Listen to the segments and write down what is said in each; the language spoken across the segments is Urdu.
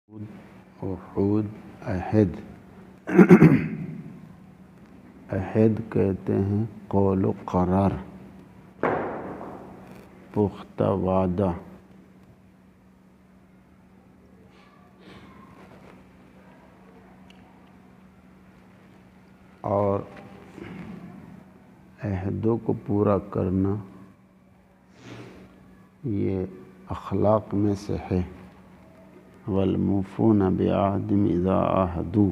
عہد عہد عہد کہتے ہیں قول و قرار، پختہ وعدہ۔ اور عہدوں کو پورا کرنا یہ اخلاق میں سے ہے۔ والموفون بعہدہم اذا عاہدوا،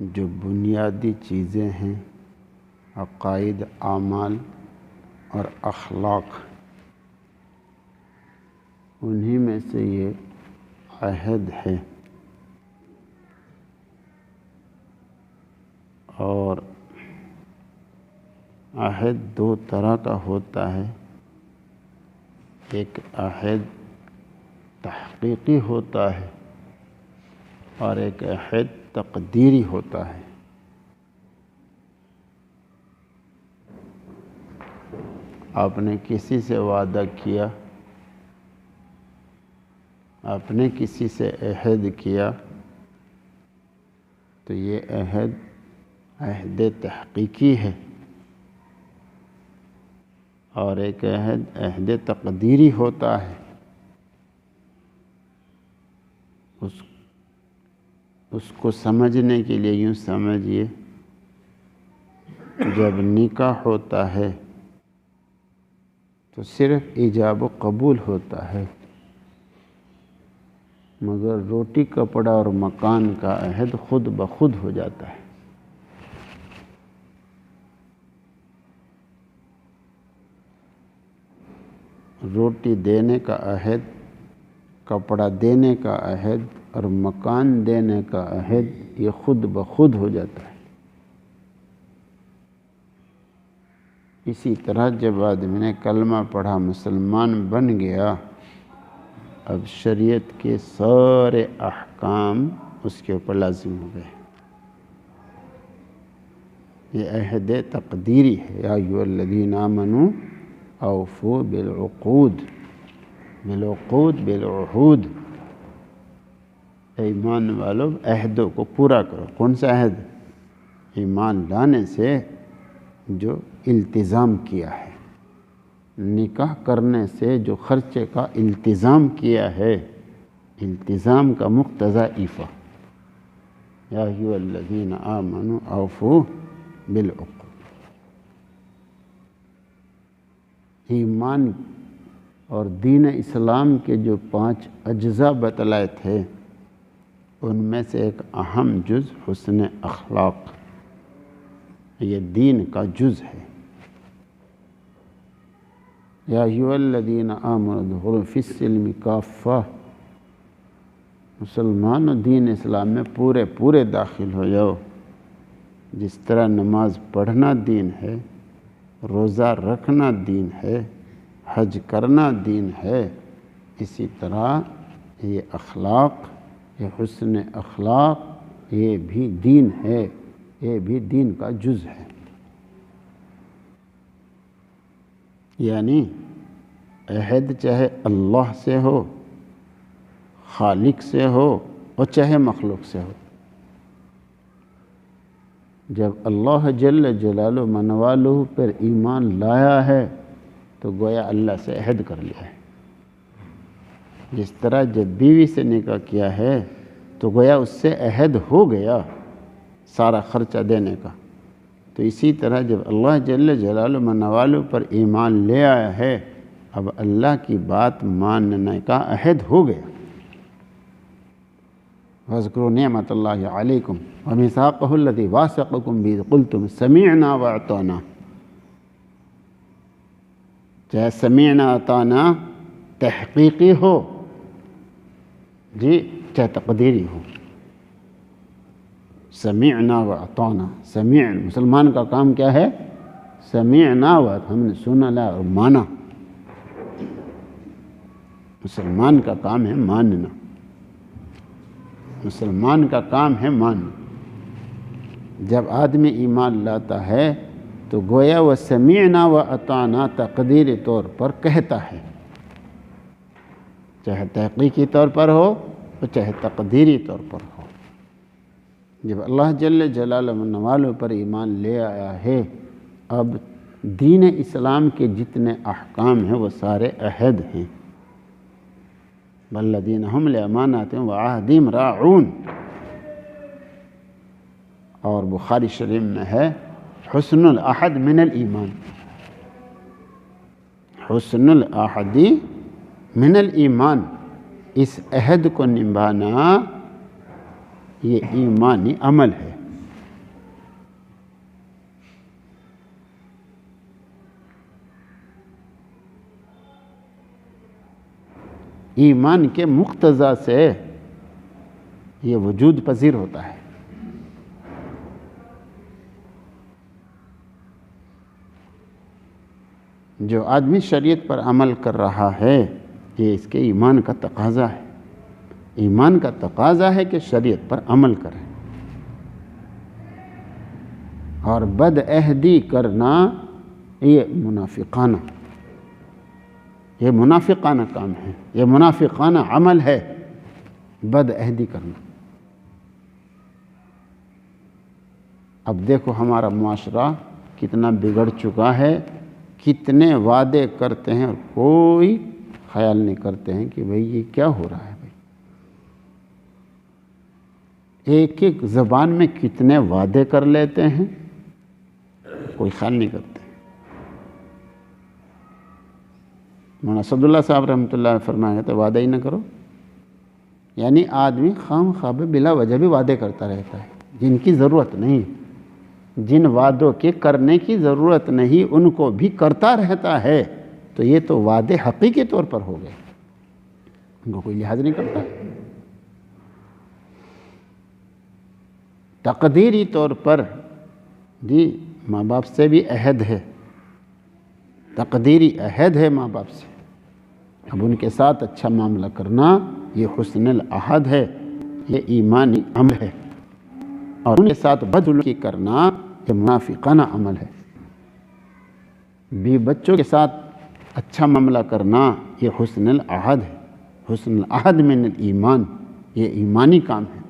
جو بنیادی چیزیں ہیں عقائد، اعمال اور اخلاق، انہی میں سے یہ عہد ہے۔ اور عہد دو طرح کا ہوتا ہے، ایک عہد تحقیقی ہوتا ہے اور ایک عہد تقدیری ہوتا ہے۔ آپ نے کسی سے وعدہ کیا، آپ نے کسی سے عہد کیا، تو یہ عہد تحقیقی ہے، اور ایک عہد تقدیری ہوتا ہے۔ اس کو سمجھنے کے لیے یوں سمجھیے، جب نکاح ہوتا ہے تو صرف ایجاب و قبول ہوتا ہے، مگر روٹی کپڑا اور مکان کا عہد خود بخود ہو جاتا ہے۔ روٹی دینے کا عہد، کپڑا دینے کا عہد اور مکان دینے کا عہد یہ خود بخود ہو جاتا ہے۔ اسی طرح جب آدمی نے کلمہ پڑھا، مسلمان بن گیا، اب شریعت کے سارے احکام اس کے اوپر لازم ہو گئے۔ یہ عہد تقدیری ہے۔ یا ایھا الذین آمنوا اوفوا بالعقود بالعہود، ایمان والو عہدوں کو پورا کرو۔ کون سا عہد؟ ایمان لانے سے جو التزام کیا ہے، نکاح کرنے سے جو خرچے کا التزام کیا ہے، التزام کا مقتضی ایفا۔ یا ایھا الذین آمنوا اوفوا بالعقود۔ ایمان اور دین اسلام کے جو 5 اجزاء بتلائے تھے، ان میں سے ایک اہم جز حسن اخلاق، یہ دین کا جز ہے۔ یا ایھا الذین آمنوا ادخلوا فی السلم کافہ، مسلمانوں دین اسلام میں پورے داخل ہو جاؤ۔ جس طرح نماز پڑھنا دین ہے، روزہ رکھنا دین ہے، حج کرنا دین ہے، اسی طرح یہ اخلاق، یہ حسن اخلاق، یہ بھی دین ہے، یہ بھی دین کا جز ہے۔ یعنی عہد چاہے اللہ سے ہو، خالق سے ہو، اور چاہے مخلوق سے ہو، جب اللہ جل جلالہ من والہ پر ایمان لایا ہے تو گویا اللہ سے عہد کر لیا ہے۔ جس طرح جب بیوی سے نکاح کیا ہے تو گویا اس سے عہد ہو گیا سارا خرچہ دینے کا، تو اسی طرح جب اللہ جل جلالہ من والہ پر ایمان لے آیا ہے، اب اللہ کی بات ماننے کا عہد ہو گیا۔ وَاذْكُرُوا نِعْمَةَ اللَّهِ عَلَيْكُمْ وَمِيثَاقَهُ الَّذِي وَاثَقَكُمْ بِهِ قُلْتُمْ سَمِعْنَا وَأَطَعْنَا۔ چاہے سمعنا اطعنا تحقیقی ہو جی، چاہے تقدیری ہو، سمعنا وأطعنا۔ مسلمان کا کام کیا ہے؟ سمعنا وأطعنا، ہم نے سنا لا اور مانا۔ مسلمان کا کام ہے ماننا، مسلمان کا کام ہے ماننا۔ جب آدمی ایمان لاتا ہے تو گویا وہ سمعنا و اطعنا تقدیری طور پر کہتا ہے، چاہے تحقیقی طور پر ہو اور چاہے تقدیری طور پر ہو۔ جب اللہ جل جلالہ من والوں پر ایمان لے آیا ہے، اب دین اسلام کے جتنے احکام ہیں وہ سارے عہد ہیں۔ والذین هم لأماناتهم وعہدہم راعون، اور بخاری شریف میں ہے حسن العہد من الایمان، حسن العہد من الایمان، اس عہد کو نبھانا یہ ایمانی عمل ہے۔ ایمان کے مقتضا سے یہ وجود پذیر ہوتا ہے۔ جو آدمی شریعت پر عمل کر رہا ہے یہ اس کے ایمان کا تقاضا ہے۔ ایمان کا تقاضا ہے کہ شریعت پر عمل کرے، اور بد عہدی کرنا یہ منافقانہ کام ہے، یہ منافقانہ عمل ہے بد عہدی کرنا۔ اب دیکھو ہمارا معاشرہ کتنا بگڑ چکا ہے، کتنے وعدے کرتے ہیں اور کوئی خیال نہیں کرتے ہیں کہ بھئی یہ کیا ہو رہا ہے۔ بھئی ایک ایک زبان میں کتنے وعدے کر لیتے ہیں، کوئی خیال نہیں کرتے۔ مولانا اسد اللہ صاحب رحمۃ اللہ فرمایا تو وعدہ ہی نہ کرو، یعنی آدمی خام خواب بلا وجہ بھی وعدے کرتا رہتا ہے جن کی ضرورت نہیں، جن وعدوں کے کرنے کی ضرورت نہیں ان کو بھی کرتا رہتا ہے، تو یہ تو وعدے حقیقی طور پر ہو گئے، ان کو کوئی لحاظ نہیں کرتا۔ تقدیری طور پر جی ماں باپ سے بھی عہد ہے، تقدیری عہد ہے ماں باپ سے، اب ان کے ساتھ اچھا معاملہ کرنا یہ حسن العہد ہے، یہ ایمانی عمل ہے، اور ان کے ساتھ بدسلوکی کرنا یہ منافقانہ عمل ہے۔ بھی بچوں کے ساتھ اچھا معاملہ کرنا یہ حسن العہد ہے، حسن العہد من الایمان، یہ ایمانی کام ہے۔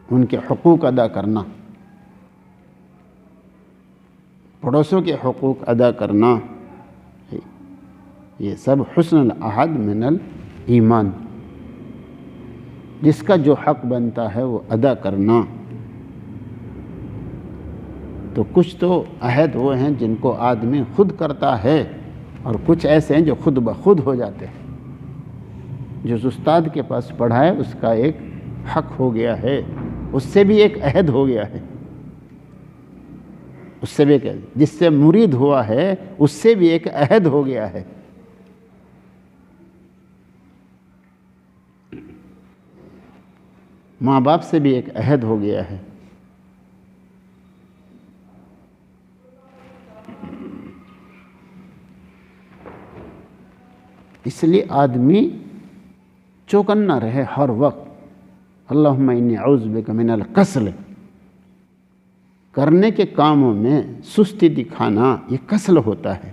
ان کے حقوق ادا کرنا، پڑوسوں کے حقوق ادا کرنا، یہ سب حسن العہد من الایمان، جس کا جو حق بنتا ہے وہ ادا کرنا۔ تو کچھ تو عہد وہ ہیں جن کو آدمی خود کرتا ہے، اور کچھ ایسے ہیں جو خود بخود ہو جاتے ہیں۔ جو استاد کے پاس پڑھا ہے اس کا ایک حق ہو گیا ہے، اس سے بھی ایک عہد ہو گیا ہے، اس سے بھی ایک عہد، جس سے مرید ہوا ہے اس سے بھی ایک عہد ہو گیا ہے۔ ماں باپ سے بھی ایک عہد ہو گیا ہے۔ اس لیے آدمی چوکنا رہے ہر وقت، اللہم انی اعوذ بک من الکسل، کرنے کے کاموں میں سستی دکھانا یہ کسل ہوتا ہے۔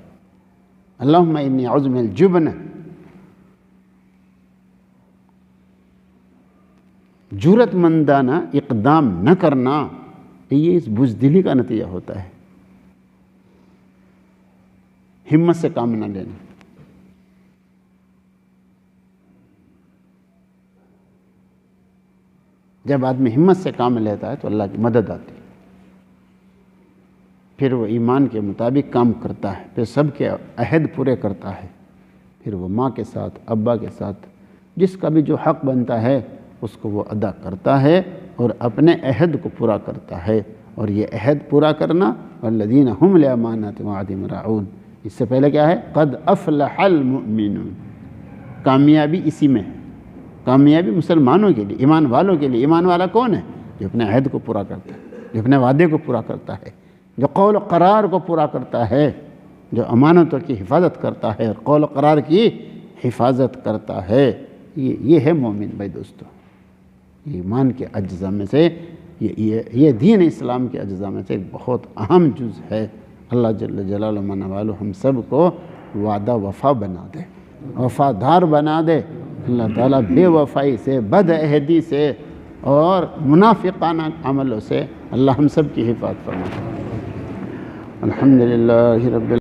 اللہم انی اعوذ من الجبن، جرأت مندانہ اقدام نہ کرنا، یہ اس بزدلی کا نتیجہ ہوتا ہے، ہمت سے کام نہ لینا۔ جب آدمی ہمت سے کام لیتا ہے تو اللہ کی مدد آتی ہے، پھر وہ ایمان کے مطابق کام کرتا ہے، پھر سب کے عہد پورے کرتا ہے، پھر وہ ماں کے ساتھ، ابا کے ساتھ جس کا بھی جو حق بنتا ہے اس کو وہ ادا کرتا ہے اور اپنے عہد کو پورا کرتا ہے۔ اور یہ عہد پورا کرنا والذین هم لأماناتهم وعہدہم راعون، اس سے پہلے کیا ہے؟ قد افلح المؤمنون، کامیابی اسی میں ہے، کامیابی مسلمانوں کے لیے، ایمان والوں کے لیے۔ ایمان والا کون ہے؟ جو اپنے عہد کو پورا کرتا ہے، جو اپنے وعدے کو پورا کرتا ہے، جو قول و قرار کو پورا کرتا ہے، جو امانتوں کی حفاظت کرتا ہے اور قول و قرار کی حفاظت کرتا ہے، یہ ہے مومن بھائی دوستو۔ ایمان کے اجزاء میں سے یہ دین اسلام کے اجزاء میں سے ایک بہت اہم جز ہے۔ اللہ جل جلالہ من والہ ہم سب کو وعدہ وفا بنا دے۔ وفادار بنا دے۔ اللہ تعالیٰ بے وفائی سے، بد عہدی سے اور منافقانہ عملوں سے اللہ ہم سب کی حفاظت فرمائے۔ الحمدللہ رب